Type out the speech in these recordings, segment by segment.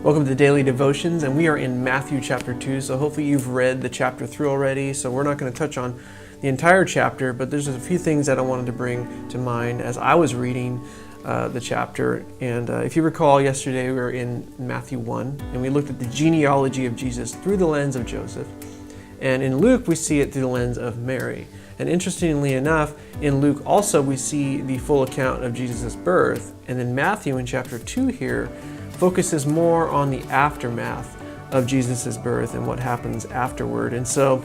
Welcome to Daily Devotions, and we are in Matthew chapter 2, so hopefully you've read the chapter through already, so we're not going to touch on the entire chapter, but there's a few things that I wanted to bring to mind as I was reading the chapter. And if you recall, yesterday we were in Matthew 1, and we looked at the genealogy of Jesus through the lens of Joseph. And in Luke, we see it through the lens of Mary. And interestingly enough, in Luke also we see the full account of Jesus' birth. And then Matthew in chapter 2 here focuses more on the aftermath of Jesus' birth and what happens afterward. And so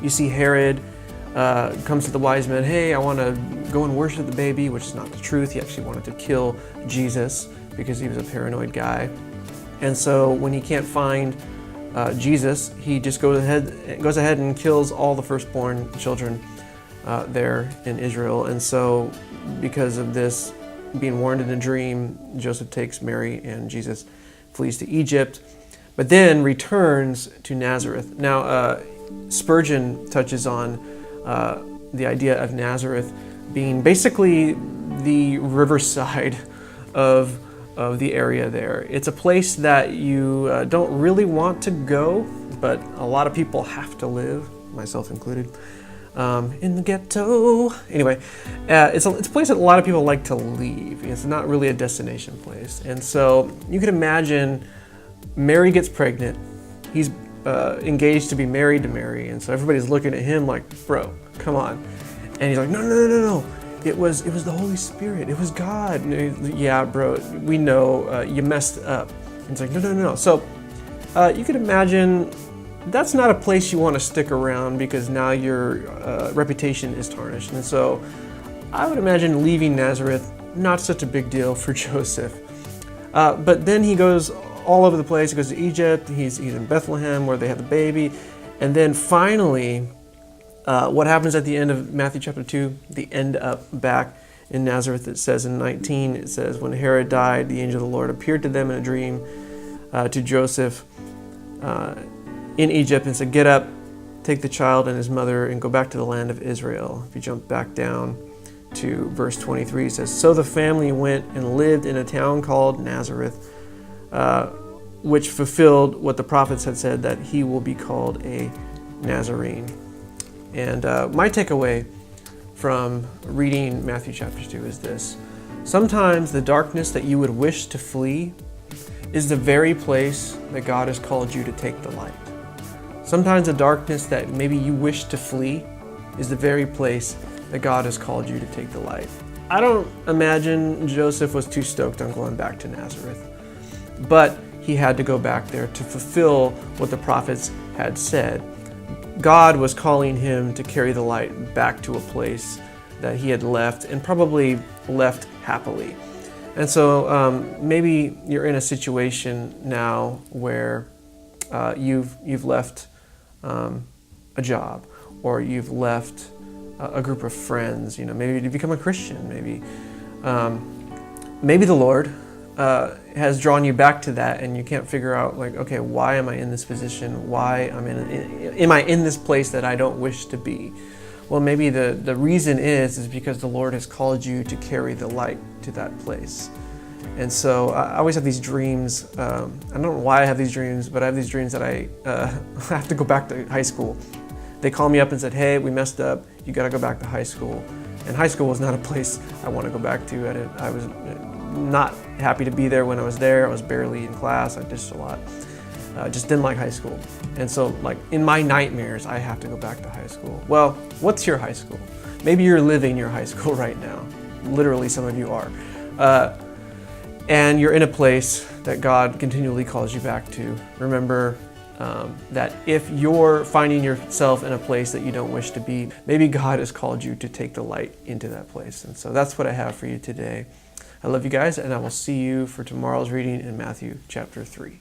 you see Herod comes to the wise men, hey, I want to go and worship the baby, which is not the truth. He actually wanted to kill Jesus because he was a paranoid guy. And so when he can't find Jesus, he just goes ahead and kills all the firstborn children there in Israel. And so because of this, being warned in a dream, Joseph takes Mary and Jesus flees to Egypt, but then returns to Nazareth. Now, Spurgeon touches on the idea of Nazareth being basically the riverside of the area there. It's a place that you don't really want to go, but a lot of people have to live, myself included. In the ghetto. Anyway, it's a place that a lot of people like to leave. It's not really a destination place. And so you can imagine Mary gets pregnant. He's engaged to be married to Mary. And so everybody's looking at him like, bro, come on. And he's like, no. It was the Holy Spirit. It was God. And yeah, bro, we know you messed up. And it's like, no. So you can imagine that's not a place you want to stick around because now your reputation is tarnished. And so I would imagine leaving Nazareth, not such a big deal for Joseph. But then he goes all over the place. He goes to Egypt. He's in Bethlehem where they have the baby. And then finally, what happens at the end of Matthew chapter 2? They end up back in Nazareth. It says in 19, it says, when Herod died, the angel of the Lord appeared to them in a dream to Joseph in Egypt and said, get up, take the child and his mother and go back to the land of Israel. If you jump back down to verse 23, it says, so the family went and lived in a town called Nazareth, which fulfilled what the prophets had said, that he will be called a Nazarene. And my takeaway from reading Matthew chapter 2 is this. Sometimes the darkness that you would wish to flee is the very place that God has called you to take the light. Sometimes the darkness that maybe you wish to flee is the very place that God has called you to take the light. I don't imagine Joseph was too stoked on going back to Nazareth, but he had to go back there to fulfill what the prophets had said. God was calling him to carry the light back to a place that he had left, and probably left happily. And so maybe you're in a situation now where you've left a job, or you've left a group of friends. Maybe to become a Christian. Maybe the Lord has drawn you back to that, and you can't figure out, like, okay, why am I in this position? Why am I in this place that I don't wish to be? Well, maybe the reason is because the Lord has called you to carry the light to that place. And so I always have these dreams. I don't know why I have these dreams, but I have these dreams that I have to go back to high school. They call me up and said, hey, we messed up. You got to go back to high school. And high school was not a place I want to go back to. I was not happy to be there when I was there. I was barely in class. I ditched a lot. Just didn't like high school. And so, like, in my nightmares, I have to go back to high school. Well, what's your high school? Maybe you're living your high school right now. Literally, some of you are. And you're in a place that God continually calls you back to. Remember that if you're finding yourself in a place that you don't wish to be, maybe God has called you to take the light into that place. And so that's what I have for you today. I love you guys, and I will see you for tomorrow's reading in Matthew chapter 3.